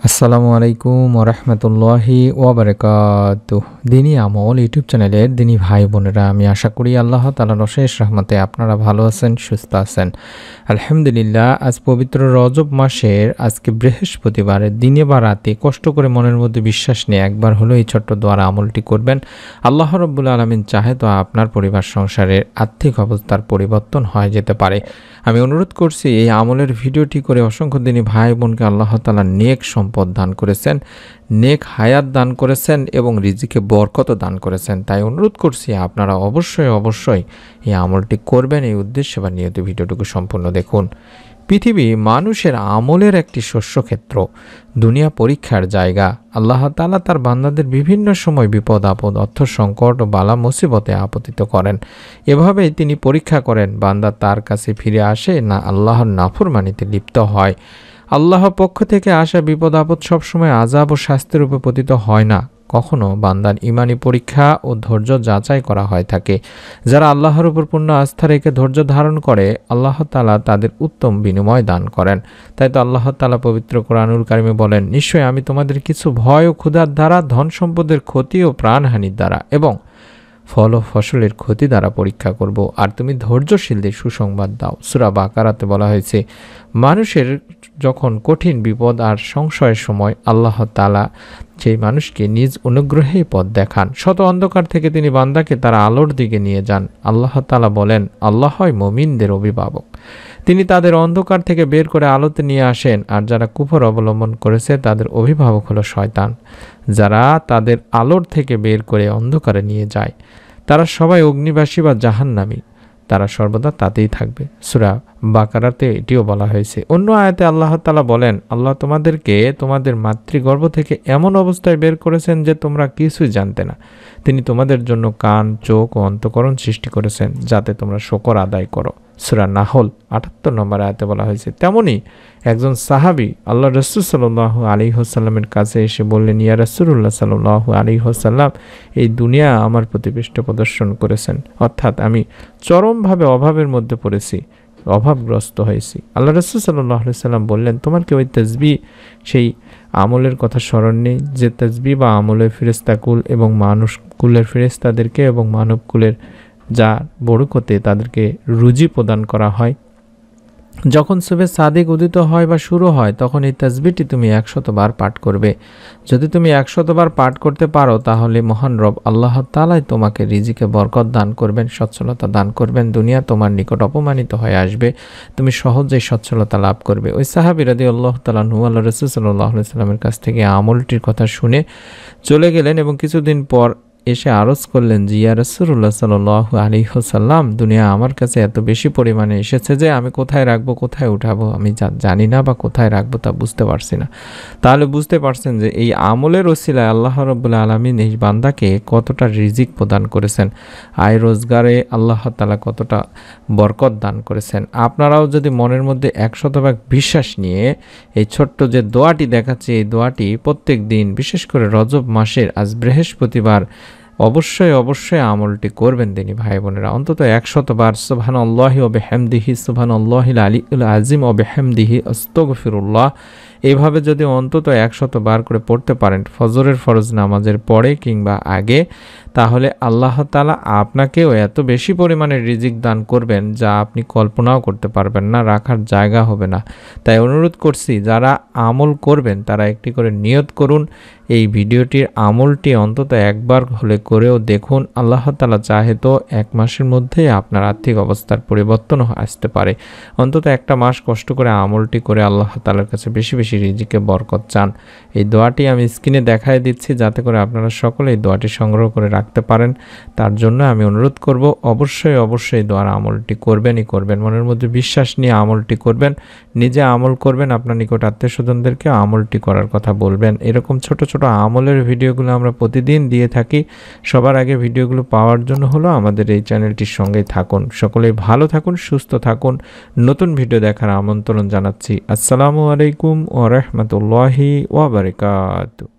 আসসালামু আলাইকুম ওরহমতুল্লাহি ওয়াবারাকাতুহ। দিনী আমল ইউটিউব চ্যানেলের দিনী ভাই বোনেরা, আমি আশা করি আল্লাহ তাআলার অশেষ রহমতে আপনারা ভালো আছেন, সুস্থ আছেন। আলহামদুলিল্লাহ। আজ পবিত্র রজব মাসের আজকে বৃহস্পতিবারের দিনে বা রাতে কষ্ট করে মনের মধ্যে বিশ্বাস নিয়ে একবার হলো এই ছোট্ট দোয়ার আমলটি করবেন। আল্লাহ রাব্বুল আলামিন চাহে তো আপনার পরিবার সংসারের আর্থিক অবস্থার পরিবর্তন হয়ে যেতে পারে। আমি অনুরোধ করছি এই আমলের ভিডিওটি করে অসংখ্য দিনী ভাই বোনকে আল্লাহ তাআলা নেক সম্পদ দান করেছেন, নেক হায়াত দান করেছেন এবং রিজিকে বরকত দান করেছেন। তাই অনুরোধ করছি আপনারা অবশ্যই এই আমলটি করবেন। এই উদ্দেশ্যে বা নিয়ত ভিডিওটুকু সম্পূর্ণ দেখুন। পৃথিবী মানুষের আমলের একটি শস্যক্ষেত্র, দুনিয়া পরীক্ষার জায়গা। আল্লাহ তাআলা তার বান্দাদের বিভিন্ন সময় বিপদ আপদ, অর্থ সংকট ও বালা মুসিবতে আপতিত করেন। এভাবেই তিনি পরীক্ষা করেন বান্দা তার কাছে ফিরে আসে না আল্লাহর নাফরমানিতে লিপ্ত হয়। আল্লাহর পক্ষ থেকে আসা বিপদ আপদ সবসময় আযাব ও শাস্তির রূপে পতিত হয় না, কখনো বান্দার ইমানি পরীক্ষা ও ধৈর্য যাচাই করা হয় থাকে। যারা আল্লাহর উপর পূর্ণ আস্থা রেখে ধৈর্য ধারণ করে, আল্লাহ তাআলা তাদের উত্তম বিনিময় দান করেন। তাই তো আল্লাহ তাআলা পবিত্র কোরআনুল কারিমে বলেন, নিশ্চয়ই আমি তোমাদের কিছু ভয় ও ক্ষুধার দ্বারা, ধন সম্পদের ক্ষতি ও প্রাণহানির দ্বারা এবং ফল ও ফসলের ক্ষতি দ্বারা পরীক্ষা করব, আর তুমি ধৈর্যশীলদের সুসংবাদ দাও। সূরা বাকারাতে বলা হয়েছে, মানুষের যখন কঠিন বিপদ আর সংশয়ের সময় আল্লাহ তাআলা সেই মানুষকে নিজ অনুগ্রহেই পথ দেখান। শত অন্ধকার থেকে তিনি বান্দাকে তার আলোর দিকে নিয়ে যান। আল্লাহ তাআলা বলেন, আল্লাহই মুমিনদের অভিভাবক। তিনি তাদের অন্ধকার থেকে বের করে আলোতে নিয়ে আসেন, আর যারা কুফর অবলম্বন করেছে তাদের অভিভাবক হলো শয়তান, যারা তাদের আলোর থেকে বের করে অন্ধকারে নিয়ে যায়। তারা সবাই অগ্নিবাসী বা জাহান্নামী, তারা সর্বদা তাতেই থাকবে। সূরা বাকারাতে এটিও বলা হয়েছে। অন্য আয়াতে আল্লাহ তাআলা বলেন, আল্লাহ তোমাদেরকে তোমাদের মাতৃগর্ভ থেকে এমন অবস্থায় বের করেছেন যে তোমরা কিছুই জানতে না। তিনি তোমাদের জন্য কান, চোখ ও অন্তঃকরণ সৃষ্টি করেছেন যাতে তোমরা শুকর আদায় করো। সূরা নাহল ৭৮ নম্বর আয়াতে বলা হয়েছে। তেমনি একজন সাহাবী আল্লাহ রাসূল সাল্লাল্লাহু আলাইহি ওয়াসাল্লামের কাছে এসে বললেন, ইয়া রাসূলুল্লাহ সাল্লাল্লাহু আলাইহি ওয়াসাল্লাম, এই দুনিয়া আমার প্রতি পৃষ্ঠ প্রদর্শন করেছেন, অর্থাৎ আমি চরমভাবে অভাবের মধ্যে পড়েছি, অভাবগ্রস্ত হয়েছি। আল্লাহ রাসূল সাল্লাল্লাহু আলাইহি ওয়াসাল্লাম বললেন, তোমার কি ওই তাসবিহ, সেই আমলের কথা স্মরণ নেই যে তাসবিহ বা আমলের ফেরেশতাকুল এবং মানুষ কুলের ফেরেশতাদেরকে এবং মানব কুলের যা বরকতে তাদেরকে রুজি প্রদান করা হয়? যখন সুবহে সাদিক উদিত হয় বা শুরু হয়, তখন এই তাসবিহটি তুমি ১০০ বার পাঠ করবে। যদি তুমি ১০০ বার পাঠ করতে পারো, তাহলে মহান রব আল্লাহ তাআলাই তোমাকে রিজিকে বরকত দান করবেন, সচ্ছলতা দান করবেন। দুনিয়া তোমার নিকট অপমানিত হয়ে আসবে, তুমি সহজেই সচ্ছলতা লাভ করবে। ওই সাহাবী রাদিয়াল্লাহু তাআলা আনহু আল্লাহ রাসূল সাল্লাল্লাহু আলাইহি ওয়াসাল্লামের কাছ থেকে আমলটির কথা শুনে চলে গেলেন এবং কিছুদিন পর এসে আরজ করলেন যে, ইয়া রাসূলুল্লাহ সাল্লাল্লাহু আলাইহি ওয়াসাল্লাম, দুনিয়া আমার কাছে এত বেশি পরিমাণে এসেছে যে আমি কোথায় রাখবো, কোথায় উঠাবো আমি জানি না, বা কোথায় রাখবো তা বুঝতে পারছি না। তাহলে বুঝতে পারছেন যে এই আমলের ওসিলায় আল্লাহ রাব্বুল আলামিন এই বান্দাকে কতটা রিজিক প্রদান করেছেন, আয় রোজগারে আল্লাহ তাআলা কতটা বরকত দান করেছেন। আপনারাও যদি মনের মধ্যে ১০০% বিশ্বাস নিয়ে এই ছোট্ট যে দোয়াটি দেখাচ্ছি, এই দোয়াটি প্রত্যেক দিন, বিশেষ করে রজব মাসের আজ বৃহস্পতিবার, অবশ্যই আমলটি করবেন দিনী ভাই বোনেরা। অন্তত ১০০ বার সুবহানাল্লাহি ওয়া বিহামদিহি, সুবহানাল্লাহিল আলিয়্যিল আযীম ওয়া বিহামদিহি, আস্তাগফিরুল্লাহ, এইভাবে যদি অন্তত ১০০ বার করে পড়তে পারেন ফজরের ফরজ নামাজের পরে কিংবা আগে, তাহলে আল্লাহ তাআলা আপনাকেও এত বেশি পরিমাণে রিজিক দান করবেন যা আপনি কল্পনাও করতে পারবেন না, রাখার জায়গা হবে না। তাই অনুরোধ করছি, যারা আমল করবেন তারা একটি করে নিয়ত করুন, এই ভিডিওটির আমলটি অন্তত একবার হলে করেও দেখুন। আল্লাহ তাআলা চাহে তো ১ মাসের মধ্যেই আপনার আর্থিক অবস্থার পরিবর্তন আসতে পারে। অন্তত একটা মাস কষ্ট করে আমলটি করে আল্লাহ তাআলার কাছে বেশি বেশি রিজিকে বরকত চান। এই দোয়াটি আমি স্ক্রিনে দেখায় দিচ্ছি, যাতে করে আপনারা সকলে এই দোয়াটি সংগ্রহ করে রাখতে পারেন। তার জন্য আমি অনুরোধ করব, অবশ্যই দোয়ার আমলটি করবেনই করবেন। মনের মধ্যে বিশ্বাস নিয়ে আমলটি করবেন, নিজে আমল করবেন, আপনার নিকট আত্মীয়স্বজনদেরকে আমলটি করার কথা বলবেন। এরকম ছোট ছোট আমলের ভিডিওগুলো আমরা প্রতিদিন দিয়ে থাকি। সবার আগে ভিডিওগুলো পাওয়ার জন্য হলো আমাদের এই চ্যানেলটির সঙ্গেই থাকুন। সকলেই ভালো থাকুন, সুস্থ থাকুন। নতুন ভিডিও দেখার আমন্ত্রণ জানাচ্ছি। আসসালামু আলাইকুম ওয়া রাহমাতুল্লাহি ওয়া বারাকাতুহু।